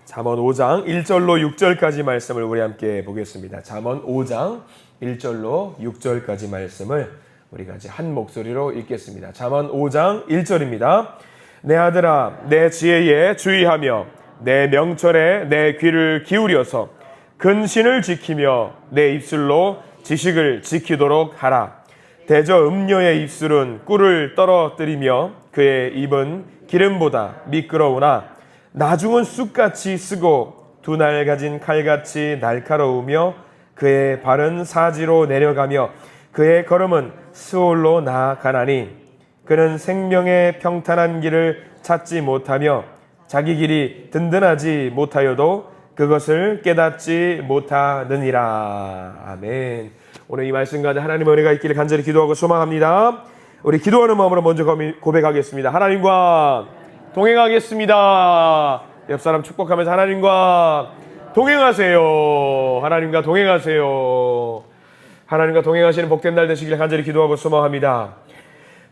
잠언 5장 1절로 6절까지 말씀을 우리 함께 보겠습니다. 잠언 5장 1절로 6절까지 말씀을 우리가 이제 한 목소리로 읽겠습니다. 잠언 5장 1절입니다. 내 아들아, 내 지혜에 주의하며 내 명철에 내 귀를 기울여서 근신을 지키며 내 입술로 지식을 지키도록 하라. 대저 음녀의 입술은 꿀을 떨어뜨리며 그의 입은 기름보다 미끄러우나 나중은 쑥같이 쓰고 두 날 가진 칼같이 날카로우며 그의 발은 사지로 내려가며 그의 걸음은 스올로 나아가나니 그는 생명의 평탄한 길을 찾지 못하며 자기 길이 든든하지 못하여도 그것을 깨닫지 못하느니라. 아멘. 오늘 이 말씀 가운데 하나님의 은혜가 있기를 간절히 기도하고 소망합니다. 우리 기도하는 마음으로 먼저 고백하겠습니다. 하나님과 동행하겠습니다. 옆 사람 축복하면서 하나님과 동행하세요. 하나님과 동행하세요. 하나님과 동행하시는 복된 날 되시길 간절히 기도하고 소망합니다.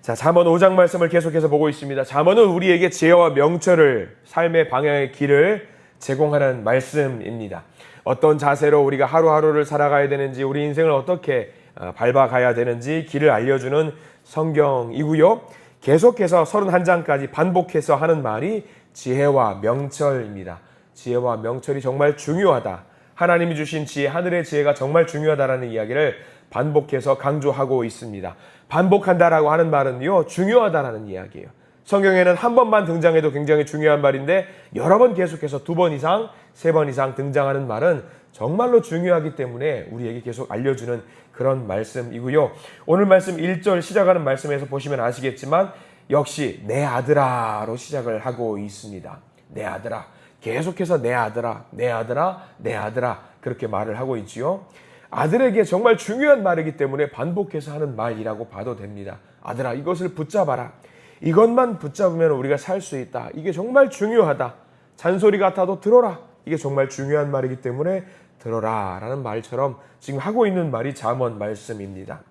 자, 잠언 5장 말씀을 계속해서 보고 있습니다. 잠언은 우리에게 지혜와 명철을, 삶의 방향의 길을 제공하는 말씀입니다. 어떤 자세로 우리가 하루하루를 살아가야 되는지, 우리 인생을 어떻게 밟아가야 되는지 길을 알려주는 성경이고요. 계속해서 31장까지 반복해서 하는 말이 지혜와 명철입니다. 지혜와 명철이 정말 중요하다. 하나님이 주신 지혜, 하늘의 지혜가 정말 중요하다라는 이야기를 반복해서 강조하고 있습니다. 반복한다라고 하는 말은요, 중요하다라는 이야기예요. 성경에는 한 번만 등장해도 굉장히 중요한 말인데 여러 번 계속해서 2번 이상, 3번 이상 등장하는 말은 정말로 중요하기 때문에 우리에게 계속 알려주는 그런 말씀이고요. 오늘 말씀 1절 시작하는 말씀에서 보시면 아시겠지만 역시 내 아들아로 시작을 하고 있습니다. 내 아들아. 계속해서 내 아들아, 내 아들아, 내 아들아 그렇게 말을 하고 있지요. 아들에게 정말 중요한 말이기 때문에 반복해서 하는 말이라고 봐도 됩니다. 아들아, 이것을 붙잡아라. 이것만 붙잡으면 우리가 살 수 있다. 이게 정말 중요하다. 잔소리 같아도 들어라. 이게 정말 중요한 말이기 때문에 들어라 라는 말처럼 지금 하고 있는 말이 잠언 말씀입니다.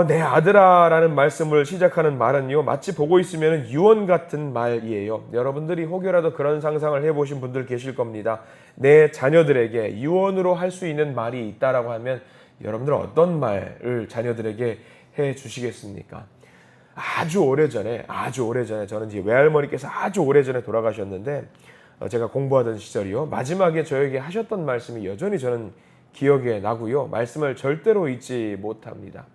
내 아들아 라는 말씀을 시작하는 말은요, 마치 보고 있으면 유언 같은 말이에요. 여러분들이 혹여라도 그런 상상을 해보신 분들 계실 겁니다. 내 자녀들에게 유언으로 할 수 있는 말이 있다라고 하면 여러분들은 어떤 말을 자녀들에게 해 주시겠습니까? 아주 오래전에 저는 이제 외할머니께서 아주 오래전에 돌아가셨는데 제가 공부하던 시절이요, 마지막에 저에게 하셨던 말씀이 여전히 저는 기억에 나고요, 말씀을 절대로 잊지 못합니다.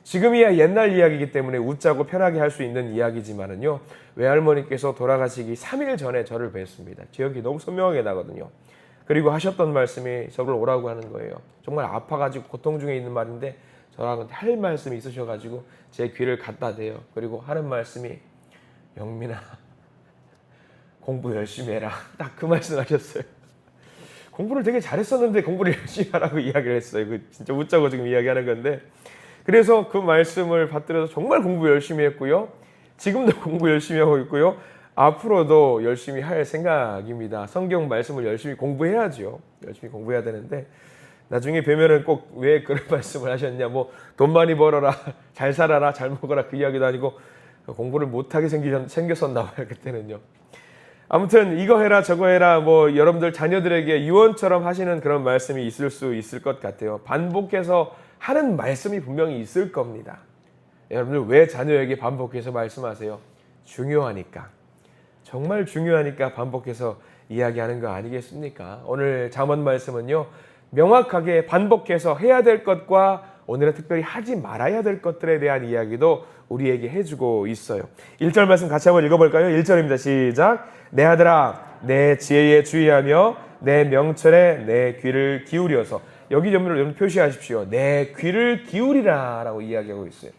지금이야 옛날 이야기이기 때문에 웃자고 편하게 할 수 있는 이야기지만은요, 외할머니께서 돌아가시기 3일 전에 저를 뵀습니다. 기억이 너무 선명하게 나거든요. 그리고 하셨던 말씀이 저를 오라고 하는 거예요. 정말 아파가지고 고통 중에 있는 말인데 저랑 할 말씀이 있으셔가지고 제 귀를 갖다 대요. 그리고 하는 말씀이 영민아, 공부 열심히 해라. 딱 그 말씀 하셨어요. 공부를 되게 잘했었는데 공부를 열심히 하라고 이야기를 했어요. 그 진짜 웃자고 지금 이야기하는 건데, 그래서 그 말씀을 받들어서 정말 공부 열심히 했고요. 지금도 공부 열심히 하고 있고요. 앞으로도 열심히 할 생각입니다. 성경 말씀을 열심히 공부해야죠. 열심히 공부해야 되는데 나중에 뵈면은 꼭 왜 그런 말씀을 하셨냐, 뭐 돈 많이 벌어라, 잘 살아라, 잘 먹어라 그 이야기도 아니고 공부를 못하게 생겼었나 봐요, 그때는요. 아무튼 이거 해라 저거 해라, 뭐 여러분들 자녀들에게 유언처럼 하시는 그런 말씀이 있을 수 있을 것 같아요. 반복해서 하는 말씀이 분명히 있을 겁니다. 여러분들 왜 자녀에게 반복해서 말씀하세요? 중요하니까. 정말 중요하니까 반복해서 이야기하는 거 아니겠습니까? 오늘 잠언 말씀은요, 명확하게 반복해서 해야 될 것과 오늘은 특별히 하지 말아야 될 것들에 대한 이야기도 우리에게 해주고 있어요. 1절 말씀 같이 한번 읽어볼까요? 1절입니다. 시작. 내 아들아, 내 지혜에 주의하며 내 명철에 내 귀를 기울여서. 여기 여러분 표시하십시오. 내 귀를 기울이라 라고 이야기하고 있어요.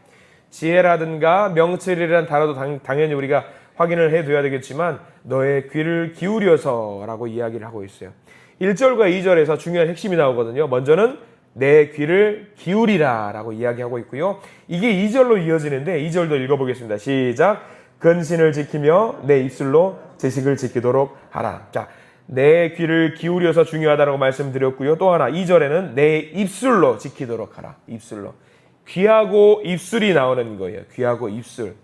지혜라든가 명철이라는 단어도 당연히 우리가 확인을 해둬야 되겠지만 너의 귀를 기울여서 라고 이야기를 하고 있어요. 1절과 2절에서 중요한 핵심이 나오거든요. 먼저는 내 귀를 기울이라 라고 이야기하고 있고요. 이게 2절로 이어지는데 2절도 읽어보겠습니다. 시작. 근신을 지키며 내 입술로 지식을 지키도록 하라. 자, 내 귀를 기울여서 중요하다고 말씀드렸고요. 또 하나 2절에는 내 입술로 지키도록 하라. 입술로. 귀하고 입술이 나오는 거예요. 귀하고 입술.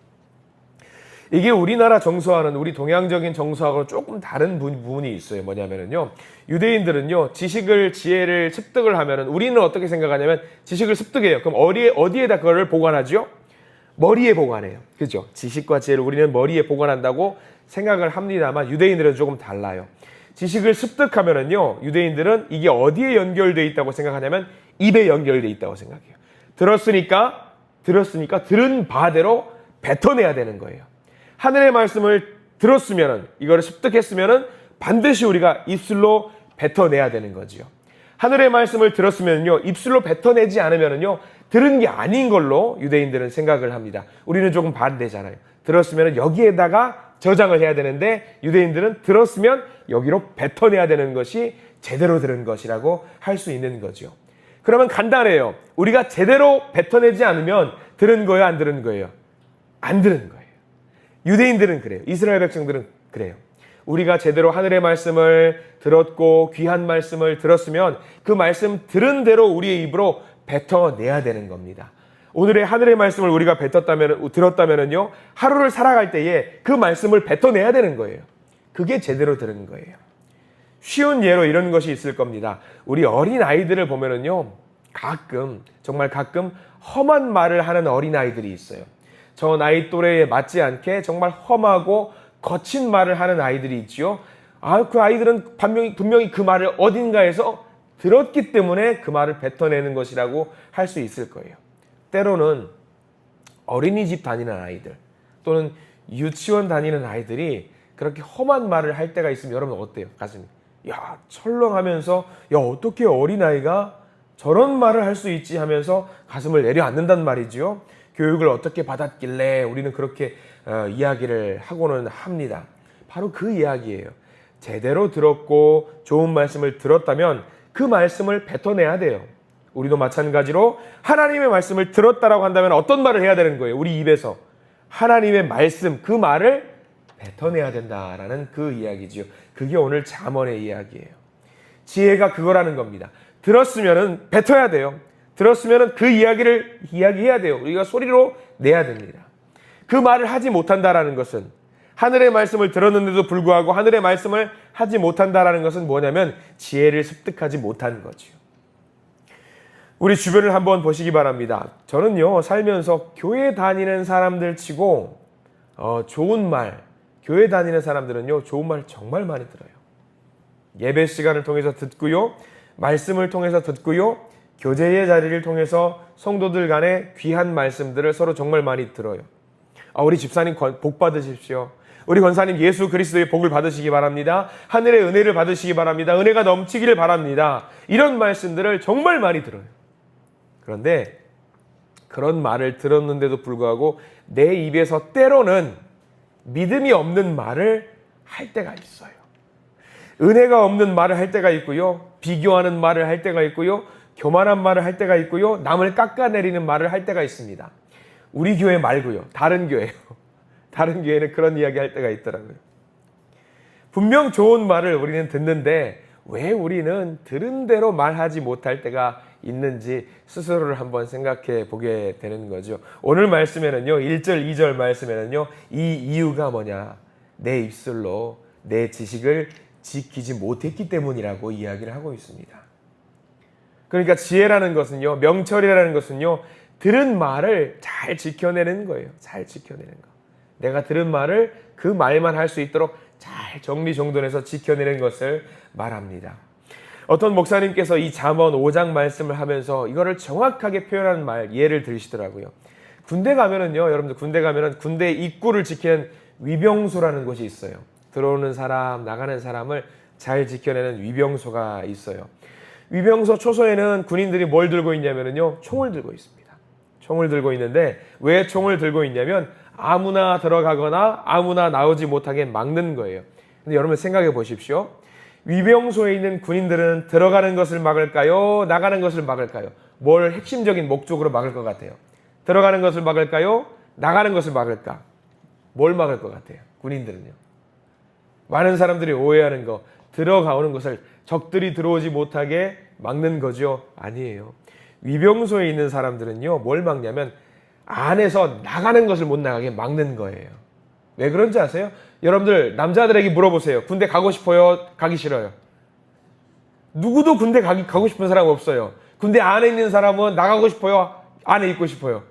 이게 우리나라 정서와는 우리 동양적인 정서하고 조금 다른 부분이 있어요. 뭐냐면요. 유대인들은요, 지식을, 지혜를 습득을 하면은 우리는 어떻게 생각하냐면 지식을 습득해요. 그럼 어디에다 그거를 보관하죠? 머리에 보관해요. 그죠? 지식과 지혜를 우리는 머리에 보관한다고 생각을 합니다만 유대인들은 조금 달라요. 지식을 습득하면은요, 유대인들은 이게 어디에 연결되어 있다고 생각하냐면 입에 연결되어 있다고 생각해요. 들었으니까 들은 바대로 뱉어내야 되는 거예요. 하늘의 말씀을 들었으면은, 이거를 습득했으면은 반드시 우리가 입술로 뱉어내야 되는 거지요. 하늘의 말씀을 들었으면요, 입술로 뱉어내지 않으면은요, 들은 게 아닌 걸로 유대인들은 생각을 합니다. 우리는 조금 반대잖아요. 들었으면 여기에다가 저장을 해야 되는데 유대인들은 들었으면 여기로 뱉어내야 되는 것이 제대로 들은 것이라고 할 수 있는 거죠. 그러면 간단해요. 우리가 제대로 뱉어내지 않으면 들은 거예요, 안 들은 거예요? 안 들은 거예요. 유대인들은 그래요. 이스라엘 백성들은 그래요. 우리가 제대로 하늘의 말씀을 들었고 귀한 말씀을 들었으면 그 말씀 들은 대로 우리의 입으로 뱉어내야 되는 겁니다. 오늘의 하늘의 말씀을 우리가 들었다면은요, 하루를 살아갈 때에 그 말씀을 뱉어내야 되는 거예요. 그게 제대로 들은 거예요. 쉬운 예로 이런 것이 있을 겁니다. 우리 어린 아이들을 보면은요, 정말 가끔 험한 말을 하는 어린 아이들이 있어요. 저 나이 또래에 맞지 않게 정말 험하고 거친 말을 하는 아이들이 있지요. 그 아이들은 분명히 그 말을 어딘가에서 들었기 때문에 그 말을 뱉어내는 것이라고 할 수 있을 거예요. 때로는 어린이집 다니는 아이들 또는 유치원 다니는 아이들이 그렇게 험한 말을 할 때가 있으면 여러분 어때요? 가슴이 철렁하면서 어떻게 어린아이가 저런 말을 할 수 있지 하면서 가슴을 내려앉는단 말이지요. 교육을 어떻게 받았길래 우리는 그렇게 이야기를 하고는 합니다. 바로 그 이야기예요. 제대로 들었고 좋은 말씀을 들었다면 그 말씀을 뱉어내야 돼요. 우리도 마찬가지로 하나님의 말씀을 들었다라고 한다면 어떤 말을 해야 되는 거예요? 우리 입에서 하나님의 말씀, 그 말을 뱉어내야 된다라는 그 이야기지요. 그게 오늘 잠언의 이야기예요. 지혜가 그거라는 겁니다. 들었으면은 뱉어야 돼요. 들었으면은 그 이야기를 이야기해야 돼요. 우리가 소리로 내야 됩니다. 그 말을 하지 못한다라는 것은, 하늘의 말씀을 들었는데도 불구하고 하늘의 말씀을 하지 못한다라는 것은 뭐냐면 지혜를 습득하지 못한 거죠. 우리 주변을 한번 보시기 바랍니다. 저는요, 살면서 교회 다니는 사람들 치고 좋은 말, 교회 다니는 사람들은요, 좋은 말 정말 많이 들어요. 예배 시간을 통해서 듣고요, 말씀을 통해서 듣고요, 교제의 자리를 통해서 성도들 간의 귀한 말씀들을 서로 정말 많이 들어요. 우리 집사님 복 받으십시오. 우리 권사님 예수 그리스도의 복을 받으시기 바랍니다. 하늘의 은혜를 받으시기 바랍니다. 은혜가 넘치기를 바랍니다. 이런 말씀들을 정말 많이 들어요. 그런데 그런 말을 들었는데도 불구하고 내 입에서 때로는 믿음이 없는 말을 할 때가 있어요. 은혜가 없는 말을 할 때가 있고요, 비교하는 말을 할 때가 있고요, 교만한 말을 할 때가 있고요, 남을 깎아내리는 말을 할 때가 있습니다. 우리 교회 말고요, 다른 교회요. 다른 교회는 그런 이야기 할 때가 있더라고요. 분명 좋은 말을 우리는 듣는데 왜 우리는 들은 대로 말하지 못할 때가 있는지 스스로를 한번 생각해 보게 되는 거죠. 오늘 말씀에는요, 1절, 2절 말씀에는요, 이 이유가 뭐냐? 내 입술로 내 지식을 지키지 못했기 때문이라고 이야기를 하고 있습니다. 그러니까 지혜라는 것은요, 명철이라는 것은요, 들은 말을 잘 지켜내는 거예요. 잘 지켜내는 거. 내가 들은 말을 그 말만 할 수 있도록 잘 정리정돈해서 지켜내는 것을 말합니다. 어떤 목사님께서 이 잠언 5장 말씀을 하면서 이거를 정확하게 표현한 예를 들으시더라고요. 군대 가면은요, 여러분들 군대 가면은 군대 입구를 지키는 위병소라는 곳이 있어요. 들어오는 사람, 나가는 사람을 잘 지켜내는 위병소가 있어요. 위병소 초소에는 군인들이 뭘 들고 있냐면요, 총을 들고 있습니다. 총을 들고 있는데 왜 총을 들고 있냐면 아무나 들어가거나 아무나 나오지 못하게 막는 거예요. 근데 여러분 생각해 보십시오. 위병소에 있는 군인들은 들어가는 것을 막을까요? 나가는 것을 막을까요? 뭘 핵심적인 목적으로 막을 것 같아요? 들어가는 것을 막을까요? 나가는 것을 막을까? 뭘 막을 것 같아요? 군인들은요. 많은 사람들이 오해하는 거, 들어가오는 것을 적들이 들어오지 못하게 막는 거죠? 아니에요. 위병소에 있는 사람들은요, 뭘 막냐면 안에서 나가는 것을 못 나가게 막는 거예요. 왜 그런지 아세요? 여러분들 남자들에게 물어보세요. 군대 가고 싶어요? 가기 싫어요? 누구도 군대 가고 싶은 사람 없어요. 군대 안에 있는 사람은 나가고 싶어요? 안에 있고 싶어요?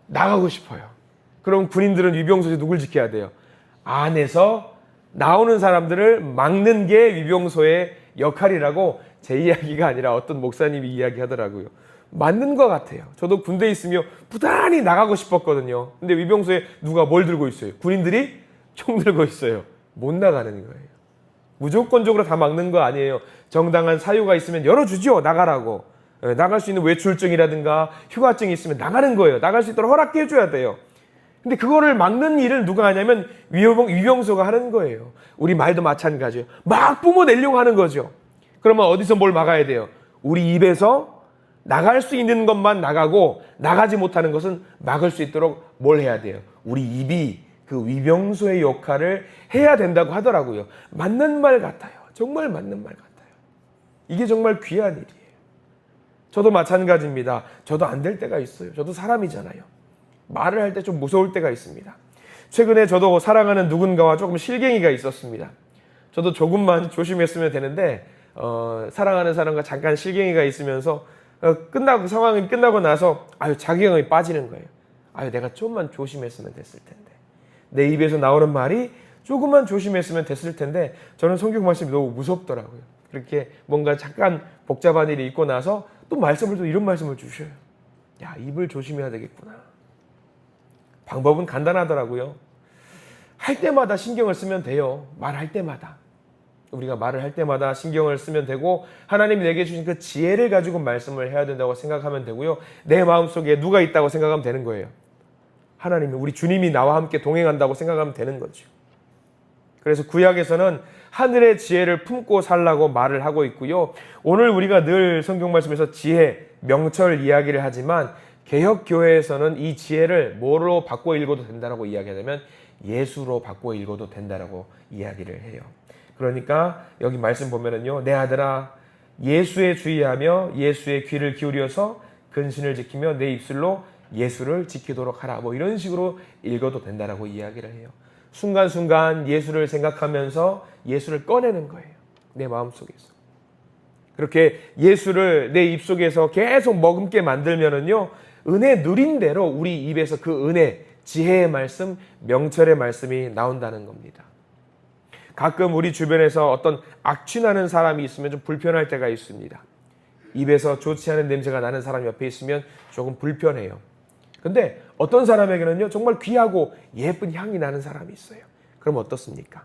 나가고 싶어요. 그럼 군인들은 위병소에서 누굴 지켜야 돼요? 안에서 나오는 사람들을 막는 게 위병소의 역할이라고 제 이야기가 아니라 어떤 목사님이 이야기하더라고요. 맞는 것 같아요. 저도 군대에 있으며 부단히 나가고 싶었거든요. 근데 위병소에 누가 뭘 들고 있어요? 군인들이 총 들고 있어요. 못 나가는 거예요. 무조건적으로 다 막는 거 아니에요. 정당한 사유가 있으면 열어주죠. 나가라고. 나갈 수 있는 외출증이라든가 휴가증이 있으면 나가는 거예요. 나갈 수 있도록 허락해 줘야 돼요. 근데 그거를 막는 일을 누가 하냐면 위병소가 하는 거예요. 우리 말도 마찬가지예요. 막 뿜어내려고 하는 거죠. 그러면 어디서 뭘 막아야 돼요? 우리 입에서 나갈 수 있는 것만 나가고 나가지 못하는 것은 막을 수 있도록 뭘 해야 돼요? 우리 입이 그 위병소의 역할을 해야 된다고 하더라고요. 맞는 말 같아요. 정말 맞는 말 같아요. 이게 정말 귀한 일이에요. 저도 마찬가지입니다. 저도 안 될 때가 있어요. 저도 사람이잖아요. 말을 할 때 좀 무서울 때가 있습니다. 최근에 저도 사랑하는 누군가와 조금 실갱이가 있었습니다. 저도 조금만 조심했으면 되는데 사랑하는 사람과 잠깐 실갱이가 있으면서 끝나고 상황이 끝나고 나서 자기감이 빠지는 거예요. 내가 좀만 조심했으면 됐을 텐데. 내 입에서 나오는 말이 조금만 조심했으면 됐을 텐데 저는 성경 말씀이 너무 무섭더라고요. 그렇게 뭔가 잠깐 복잡한 일이 있고 나서 또 이런 말씀을 주셔요. 야, 입을 조심해야 되겠구나. 방법은 간단하더라고요. 할 때마다 신경을 쓰면 돼요. 말할 때마다. 우리가 말을 할 때마다 신경을 쓰면 되고 하나님이 내게 주신 그 지혜를 가지고 말씀을 해야 된다고 생각하면 되고요. 내 마음속에 누가 있다고 생각하면 되는 거예요. 하나님이, 우리 주님이 나와 함께 동행한다고 생각하면 되는 거죠. 그래서 구약에서는 하늘의 지혜를 품고 살라고 말을 하고 있고요. 오늘 우리가 늘 성경 말씀에서 지혜, 명철 이야기를 하지만 개혁교회에서는 이 지혜를 뭐로 바꿔 읽어도 된다고 이야기하면 예수로 바꿔 읽어도 된다고 이야기를 해요. 그러니까 여기 말씀 보면은요. 내 아들아 예수에 주의하며 예수의 귀를 기울여서 근신을 지키며 내 입술로 예수를 지키도록 하라. 이런 식으로 읽어도 된다고 이야기를 해요. 순간순간 예수를 생각하면서 예수를 꺼내는 거예요. 내 마음속에서. 그렇게 예수를 내 입속에서 계속 머금게 만들면은요. 은혜 누린 대로 우리 입에서 그 은혜, 지혜의 말씀, 명철의 말씀이 나온다는 겁니다. 가끔 우리 주변에서 어떤 악취나는 사람이 있으면 좀 불편할 때가 있습니다. 입에서 좋지 않은 냄새가 나는 사람이 옆에 있으면 조금 불편해요. 근데 어떤 사람에게는요, 정말 귀하고 예쁜 향이 나는 사람이 있어요. 그럼 어떻습니까?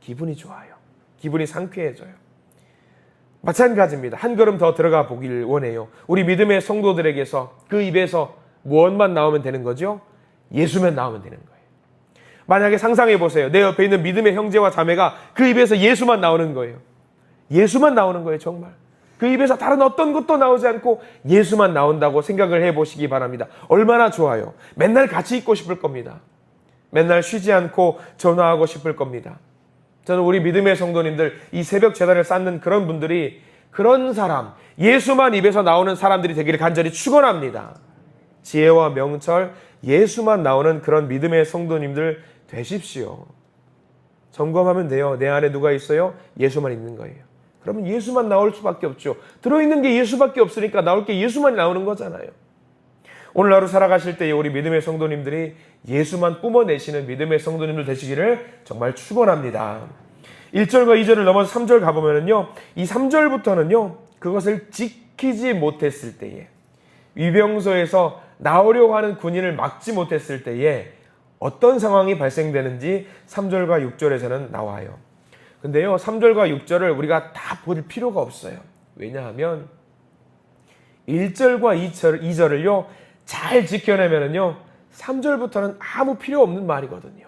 기분이 좋아요. 기분이 상쾌해져요. 마찬가지입니다. 한 걸음 더 들어가 보길 원해요. 우리 믿음의 성도들에게서 그 입에서 무엇만 나오면 되는 거죠? 예수만 나오면 되는 거예요. 만약에 상상해 보세요. 내 옆에 있는 믿음의 형제와 자매가 그 입에서 예수만 나오는 거예요. 예수만 나오는 거예요, 정말. 그 입에서 다른 어떤 것도 나오지 않고 예수만 나온다고 생각을 해보시기 바랍니다. 얼마나 좋아요. 맨날 같이 있고 싶을 겁니다. 맨날 쉬지 않고 전화하고 싶을 겁니다. 저는 우리 믿음의 성도님들, 이 새벽 제단을 쌓는 그런 분들이, 그런 사람, 예수만 입에서 나오는 사람들이 되기를 간절히 축원합니다. 지혜와 명철, 예수만 나오는 그런 믿음의 성도님들 되십시오. 점검하면 돼요. 내 안에 누가 있어요? 예수만 있는 거예요. 그러면 예수만 나올 수밖에 없죠. 들어있는 게 예수밖에 없으니까 나올 게 예수만 나오는 거잖아요. 오늘 하루 살아가실 때 우리 믿음의 성도님들이 예수만 뿜어내시는 믿음의 성도님들 되시기를 정말 축원합니다. 1절과 2절을 넘어서 3절 가보면요, 이 3절부터는요, 그것을 지키지 못했을 때에, 위병소에서 나오려고 하는 군인을 막지 못했을 때에 어떤 상황이 발생되는지 3절과 6절에서는 나와요. 근데요, 3절과 6절을 우리가 다 볼 필요가 없어요. 왜냐하면 1절과 2절을요 잘 지켜내면은요 3절부터는 아무 필요 없는 말이거든요.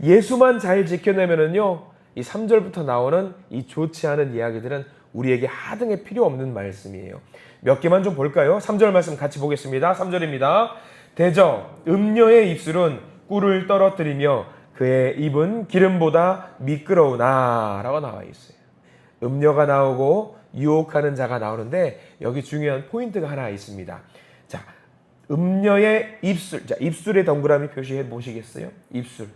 예수만 잘 지켜내면은요 이 3절부터 나오는 이 좋지 않은 이야기들은 우리에게 하등에 필요 없는 말씀이에요. 몇 개만 좀 볼까요? 3절 말씀 같이 보겠습니다. 3절입니다. 대저 음녀의 입술은 꿀을 떨어뜨리며 그의 입은 기름보다 미끄러우나 라고 나와 있어요. 음녀가 나오고 유혹하는 자가 나오는데 여기 중요한 포인트가 하나 있습니다. 자, 음녀의 입술. 자, 입술에 동그라미 표시해 보시겠어요? 입술.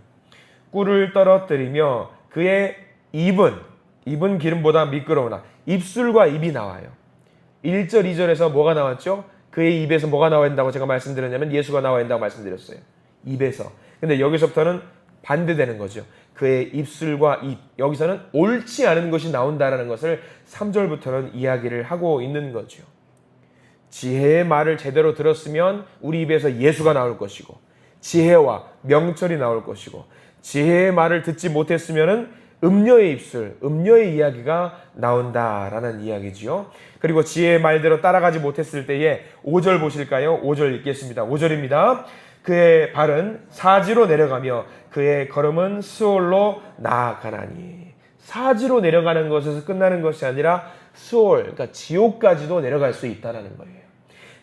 꿀을 떨어뜨리며 그의 입은 기름보다 미끄러우나 입술과 입이 나와요. 1절, 2절에서 뭐가 나왔죠? 그의 입에서 뭐가 나와야 된다고 제가 말씀드렸냐면 예수가 나와야 된다고 말씀드렸어요. 입에서. 근데 여기서부터는 반대되는 거죠. 그의 입술과 입. 여기서는 옳지 않은 것이 나온다라는 것을 3절부터는 이야기를 하고 있는 거죠. 지혜의 말을 제대로 들었으면 우리 입에서 예수가 나올 것이고, 지혜와 명철이 나올 것이고, 지혜의 말을 듣지 못했으면 음녀의 입술, 음녀의 이야기가 나온다라는 이야기지요. 그리고 지혜의 말대로 따라가지 못했을 때에 5절 보실까요? 5절 읽겠습니다. 5절입니다. 그의 발은 사지로 내려가며 그의 걸음은 스올로 나아가나니. 사지로 내려가는 것에서 끝나는 것이 아니라 스올, 그러니까 지옥까지도 내려갈 수 있다는 거예요.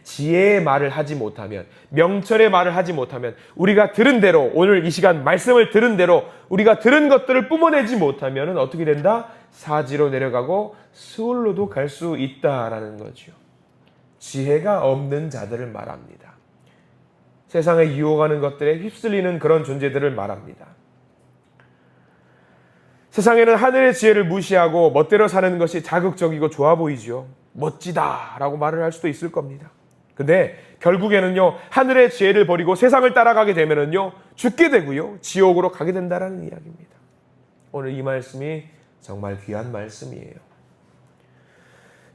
지혜의 말을 하지 못하면, 명철의 말을 하지 못하면, 우리가 들은 대로, 오늘 이 시간 말씀을 들은 대로 우리가 들은 것들을 뿜어내지 못하면 어떻게 된다? 사지로 내려가고 스올로도 갈 수 있다라는 거죠. 지혜가 없는 자들을 말합니다. 세상에 유혹하는 것들에 휩쓸리는 그런 존재들을 말합니다. 세상에는 하늘의 지혜를 무시하고 멋대로 사는 것이 자극적이고 좋아 보이죠. 멋지다라고 말을 할 수도 있을 겁니다. 근데 결국에는요, 하늘의 지혜를 버리고 세상을 따라가게 되면은요, 죽게 되고요, 지옥으로 가게 된다라는 이야기입니다. 오늘 이 말씀이 정말 귀한 말씀이에요.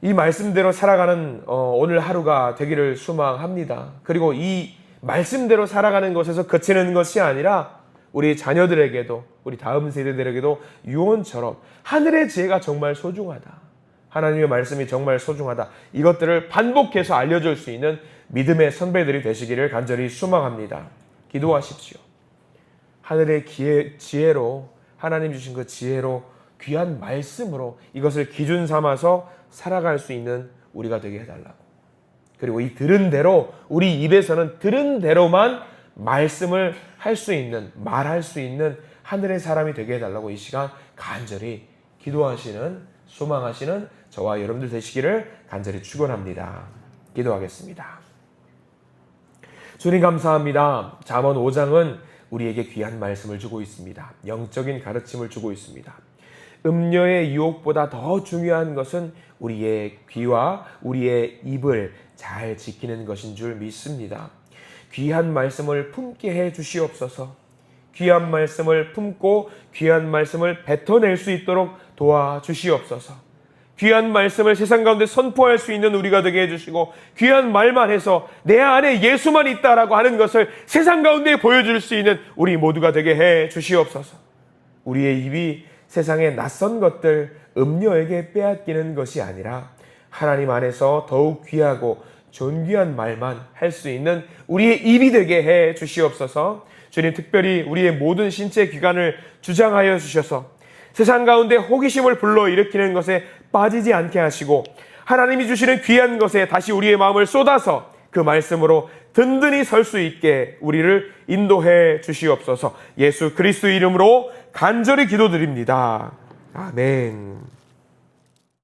이 말씀대로 살아가는 오늘 하루가 되기를 소망합니다. 그리고 이 말씀대로 살아가는 것에서 그치는 것이 아니라 우리 자녀들에게도, 우리 다음 세대들에게도 유언처럼 하늘의 지혜가 정말 소중하다, 하나님의 말씀이 정말 소중하다, 이것들을 반복해서 알려줄 수 있는 믿음의 선배들이 되시기를 간절히 소망합니다. 기도하십시오. 하늘의 지혜로, 하나님 주신 그 지혜로, 귀한 말씀으로 이것을 기준 삼아서 살아갈 수 있는 우리가 되게 해달라고. 그리고 이 들은 대로, 우리 입에서는 들은 대로만 말씀을 할 수 있는, 말할 수 있는 하늘의 사람이 되게 해달라고 이 시간 간절히 기도하시는, 소망하시는 저와 여러분들 되시기를 간절히 축원합니다. 기도하겠습니다. 주님 감사합니다. 잠언 5장은 우리에게 귀한 말씀을 주고 있습니다. 영적인 가르침을 주고 있습니다. 음녀의 유혹보다 더 중요한 것은 우리의 귀와 우리의 입을 잘 지키는 것인 줄 믿습니다. 귀한 말씀을 품게 해 주시옵소서. 귀한 말씀을 품고 귀한 말씀을 뱉어낼 수 있도록 도와주시옵소서. 귀한 말씀을 세상 가운데 선포할 수 있는 우리가 되게 해주시고, 귀한 말만 해서 내 안에 예수만 있다라고 하는 것을 세상 가운데 보여줄 수 있는 우리 모두가 되게 해 주시옵소서. 우리의 입이 세상의 낯선 것들, 음녀에게 빼앗기는 것이 아니라 하나님 안에서 더욱 귀하고 존귀한 말만 할 수 있는 우리의 입이 되게 해 주시옵소서. 주님, 특별히 우리의 모든 신체 기관을 주장하여 주셔서 세상 가운데 호기심을 불러일으키는 것에 빠지지 않게 하시고, 하나님이 주시는 귀한 것에 다시 우리의 마음을 쏟아서 그 말씀으로 든든히 설 수 있게 우리를 인도해 주시옵소서. 예수 그리스도 이름으로 간절히 기도드립니다. 아멘.